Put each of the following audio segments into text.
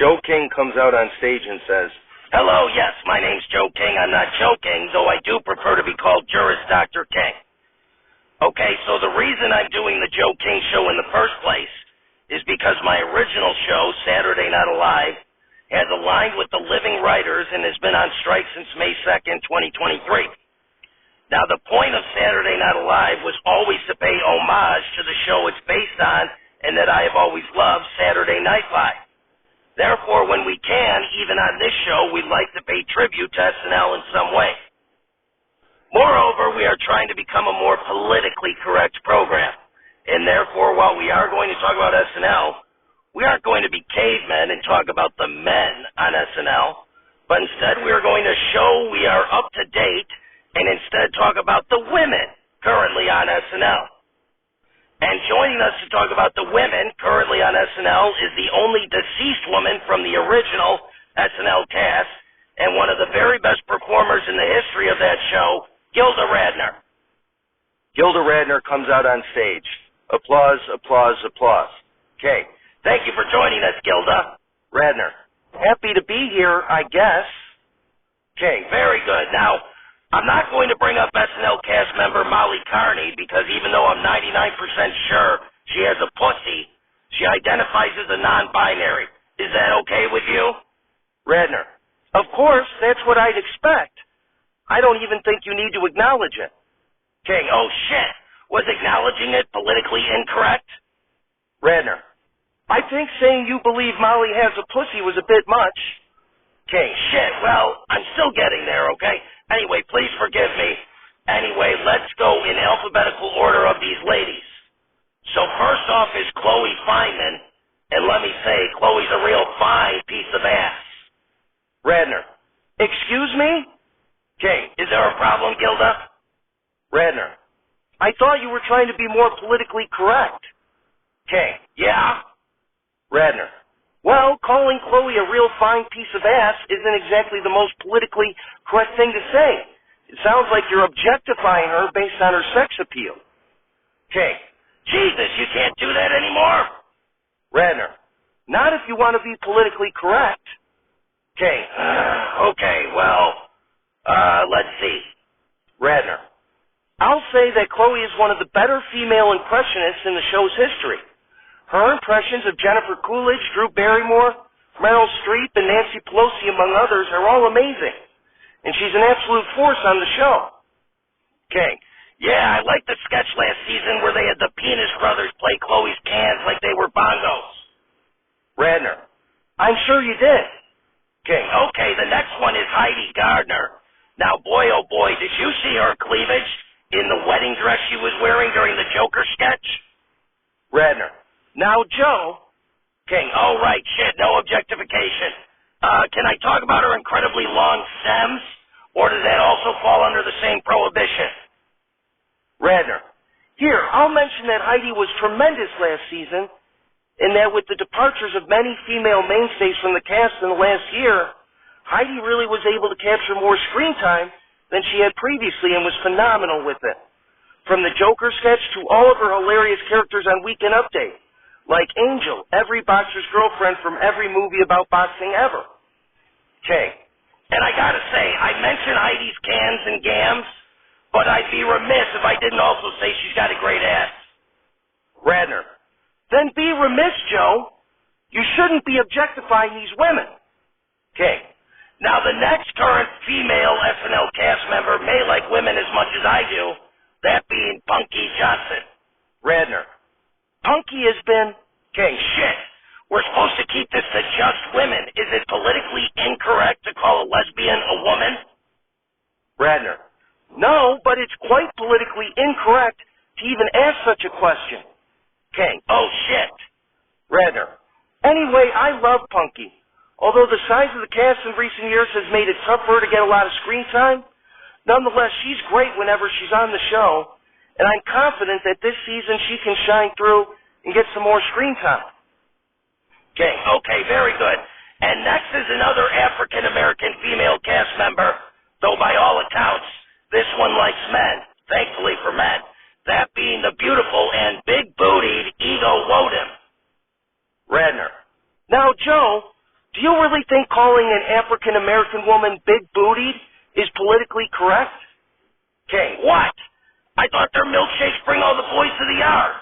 Joe King comes out on stage and says, "Hello, yes, my name's Joe King. I'm not joking, though I do prefer to be called Juris Dr. King. Okay, so the reason I'm doing the Joe King show in the first place is because my original show, Saturday Night Alive, has aligned with the living writers and has been on strike since May 2nd, 2023. Now, the point of Saturday Night Alive was always to pay homage to the show it's based on and that I have always loved, Saturday Night Live. Therefore, when we can, even on this show, we'd like to pay tribute to SNL in some way. Moreover, we are trying to become a more politically correct program, and therefore, while we are going to talk about SNL, we aren't going to be cavemen and talk about the men on SNL, but instead we are going to show we are up to date and instead talk about the women currently on SNL. And joining us to talk about the women currently on SNL is the only deceased woman from the original SNL cast and one of the very best performers in the history of that show, Gilda Radner. Gilda Radner comes out on stage. Applause, applause, applause. Okay. Thank you for joining us, Gilda. Radner, happy to be here, I guess. Okay, very good. Now, I'm not going to bring up SNL cast member Molly Carney because even though I'm 99% sure she has a pussy, she identifies as a non-binary. Is that okay with you? Radner, of course, that's what I'd expect. I don't even think you need to acknowledge it. Okay, oh shit. Was acknowledging it politically incorrect? Radner, I think saying you believe Molly has a pussy was a bit much. Okay, shit, well, I'm still getting there, okay? Anyway, please forgive me. Anyway, let's go in alphabetical order of these ladies. So first off is Chloe Fineman, and let me say, Chloe's a real fine piece of ass. Radner, excuse me? Okay, is there a problem, Gilda? Radner, I thought you were trying to be more politically correct. Okay, yeah? Radner, well, calling Chloe a real fine piece of ass isn't exactly the most politically correct thing to say. It sounds like you're objectifying her based on her sex appeal. Okay. Jesus, you can't do that anymore? Radner, not if you want to be politically correct. Okay. Okay, well, let's see. Radner, I'll say that Chloe is one of the better female impressionists in the show's history. Her impressions of Jennifer Coolidge, Drew Barrymore, Meryl Streep, and Nancy Pelosi, among others, are all amazing. And she's an absolute force on the show. Okay. Yeah, I liked the sketch last season where they had the Penis Brothers play Chloe's cans like they were bongos. Radner, I'm sure you did. Okay, the next one is Heidi Gardner. Now, boy, oh boy, did you see her cleavage in the wedding dress she was wearing during the Joker sketch? Radner, now, Joe. Oh, right, shit, no objectification. Can I talk about her incredibly long stems, or does that also fall under the same prohibition? Radner, here, I'll mention that Heidi was tremendous last season, and that with the departures of many female mainstays from the cast in the last year, Heidi really was able to capture more screen time than she had previously and was phenomenal with it. From the Joker sketch to all of her hilarious characters on Weekend Update, like Angel, every boxer's girlfriend from every movie about boxing ever. And I gotta say, I mentioned Heidi's cans and gams, but I'd be remiss if I didn't also say she's got a great ass. Radner, then be remiss, Joe. You shouldn't be objectifying these women. Now the next current female SNL cast member may like women as much as I do, that being Punky Johnson. Radner, Punky has been... Shit. We're supposed to keep this to just women. Is it politically incorrect to call a lesbian a woman? Radner, no, but it's quite politically incorrect to even ask such a question. Oh, shit. Radner, anyway, I love Punky. Although the size of the cast in recent years has made it tough for her to get a lot of screen time, nonetheless, she's great whenever she's on the show, and I'm confident that this season she can shine through and get some more screen time. Okay, very good. And next is another African-American female cast member, though by all accounts, this one likes men, thankfully for men, that being the beautiful and big-bootied Ego Wodim. Radner, now, Joe, Do you really think calling an African-American woman big-bootied is politically correct? King, what? I thought their milkshakes bring all the boys to the yard.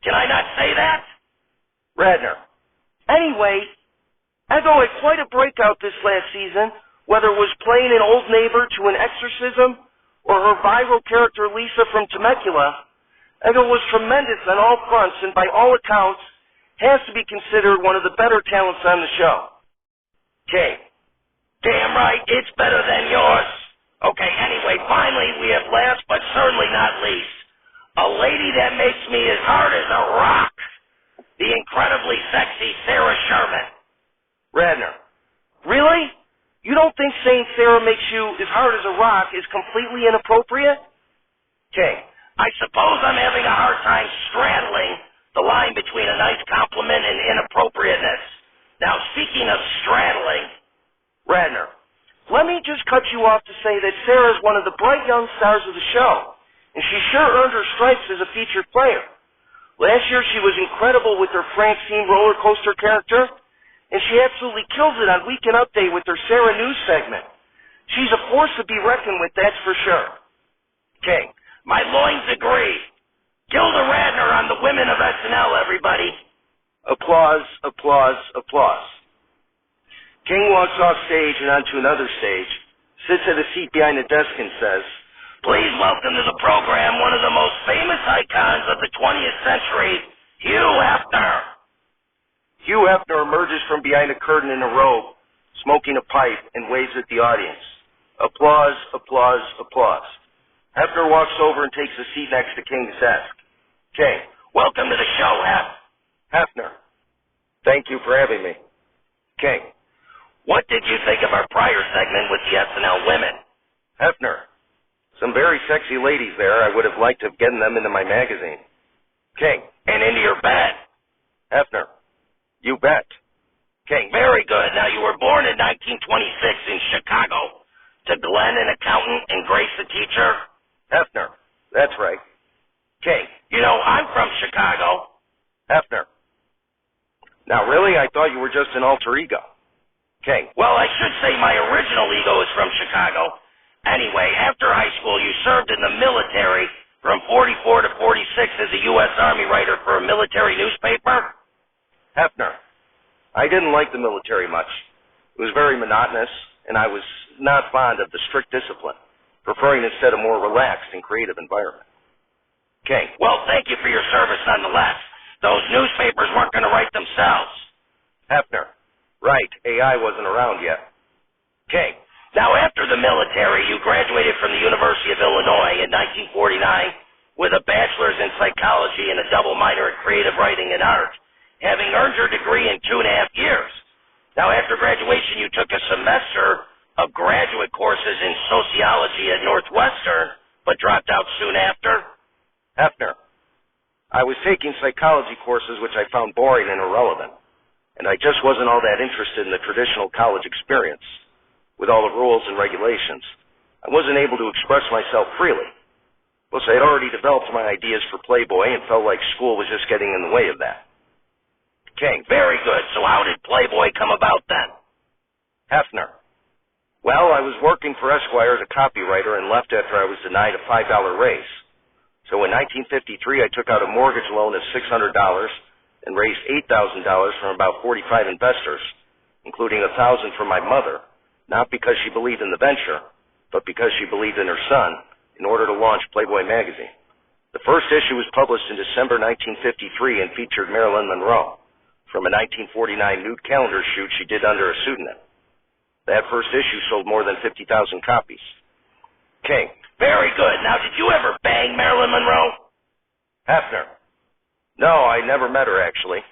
Can I not say that? Radner. Anyway, Ego had quite a breakout this last season, whether it was playing an old neighbor to an exorcism or her viral character Lisa from Temecula. Ego was tremendous on all fronts and by all accounts has to be considered one of the better talents on the show. King, damn right, it's better than yours. Okay, anyway, finally, we have last but certainly not least, a lady that makes me as hard as a rock, the incredibly sexy Sarah Sherman. Radner. Really? You don't think saying Sarah makes you as hard as a rock is completely inappropriate? King, I suppose I'm having a hard time straddling the line between a nice compliment and inappropriateness. Now, speaking of straddling... Radner, let me just cut you off to say that Sarah is one of the bright young stars of the show, and she sure earned her stripes as a featured player. Last year she was incredible with her Francine roller coaster character, and she absolutely kills it on Weekend Update with her Sarah News segment. She's a force to be reckoned with, that's for sure. King, my loins agree. Gilda Radner on the women of SNL, everybody. Applause, applause, applause. King walks off stage and onto another stage, sits at a seat behind a desk and says, "Please welcome to the program one of the most famous icons of the 20th century, Hugh Hefner." Hugh Hefner emerges from behind a curtain in a robe, smoking a pipe, and waves at the audience. Applause, applause, applause. Hefner walks over and takes a seat next to King's desk. King, welcome to the show, Hefner. Thank you for having me. King, what did you think of our prior segment with the SNL women? Hefner. Some very sexy ladies there. I would have liked to have gotten them into my magazine. King, and into your bed. Hefner. You bet. King, very good. Now, you were born in 1926 in Chicago. To Glenn, an accountant, and Grace, a teacher? Hefner. That's right. King, you know, I'm from Chicago. Hefner. Now, really? I thought you were just an alter ego. King, well, I should say my original ego is from Chicago. Anyway, after high school, you served in the military from 44 to 46 as a U.S. Army writer for a military newspaper? Hefner. I didn't like the military much. It was very monotonous, and I was not fond of the strict discipline, preferring instead a more relaxed and creative environment. King, well, thank you for your service nonetheless. Those newspapers weren't going to write themselves. Hefner. Right, AI wasn't around yet. King, now after the military, you graduated from the University of Illinois in 1949 with a bachelor's in psychology and a double minor in creative writing and art, having earned your degree in 2.5 years. Now, after graduation, you took a semester of graduate courses in sociology at Northwestern, but dropped out soon after? Hefner. I was taking psychology courses which I found boring and irrelevant, and I just wasn't all that interested in the traditional college experience, with all the rules and regulations. I wasn't able to express myself freely. Plus, I had already developed my ideas for Playboy and felt like school was just getting in the way of that. King, very good. So how did Playboy come about then? Hefner. Well, I was working for Esquire as a copywriter and left after I was denied a $5 raise. So in 1953, I took out a mortgage loan of $600 and raised $8,000 from about 45 investors, including $1,000 from my mother, not because she believed in the venture, but because she believed in her son, in order to launch Playboy magazine. The first issue was published in December 1953 and featured Marilyn Monroe from a 1949 nude calendar shoot she did under a pseudonym. That first issue sold more than 50,000 copies. King, very good. Now, did you ever bang Marilyn Monroe? Hefner. No, I never met her, actually.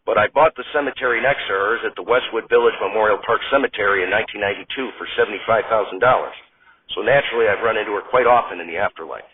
But I bought the cemetery next to hers at the Westwood Village Memorial Park Cemetery in 1992 for $75,000. So naturally, I've run into her quite often in the afterlife.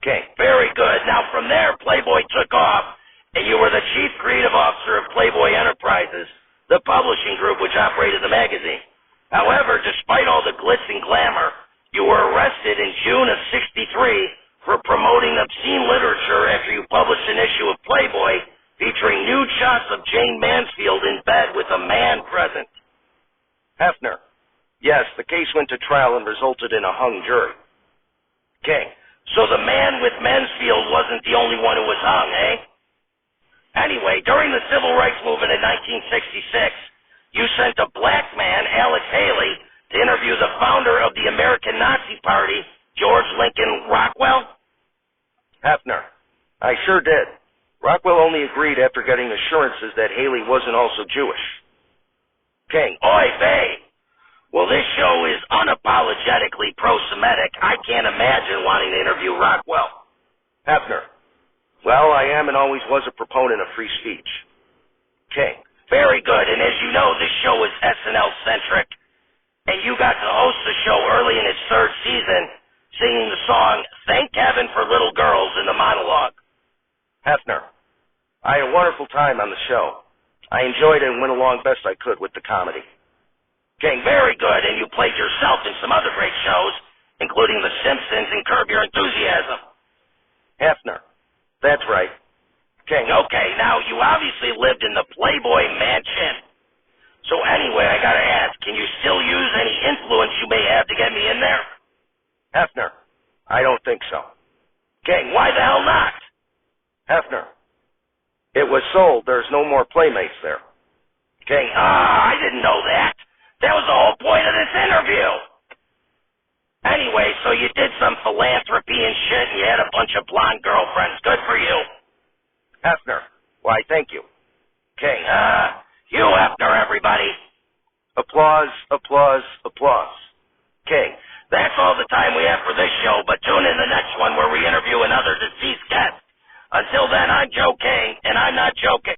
King, very good. Now, from there, Playboy took off, and you were the chief creative officer of Playboy Enterprises, the publishing group which operated the magazine. However, despite all the glitz and glamour, you were arrested in June of '63 for promoting obscene literature after you published an issue of Playboy featuring nude shots of Jane Mansfield in bed with a man present. Hefner. Yes, the case went to trial and resulted in a hung jury. King. So the man with Mansfield wasn't the only one who was hung, eh? Anyway, during the Civil Rights Movement in 1966, you sent a black man, Alex Haley, to interview the founder of the American Nazi Party, George Lincoln Rockwell? Hefner. I sure did. Rockwell only agreed after getting assurances that Haley wasn't also Jewish. King. Oy vey. Well, this show is unapologetically pro-Semitic. I can't imagine wanting to interview Rockwell. Hefner. Well, I am and always was a proponent of free speech. King. Very good, and as you know, this show is SNL-centric, and you got to host the show early in its third season, singing the song Thank Heaven for Little Girls in the monologue. Hefner. I had a wonderful time on the show. I enjoyed it and went along best I could with the comedy. King, very good, and you played yourself in some other great shows, including The Simpsons and Curb Your Enthusiasm. Hefner. That's right. King, okay, now you obviously lived in the Playboy Mansion. So anyway, I gotta ask, can you still use any influence you may have to get me in there? Hefner. I don't think so. King, why the hell not? Hefner. It was sold. There's no more Playmates there. King, I didn't know that. That was the whole point of this interview. Anyway, so you did some philanthropy and shit and you had a bunch of blonde girlfriends. Good for you. Hefner. Why, thank you. King, Hugh Hefner, everybody. Applause, applause, applause. King, that's all the time we have for this show, but tune in the next one where we interview another deceased guest. Until then, I'm Joe King, and I'm not joking.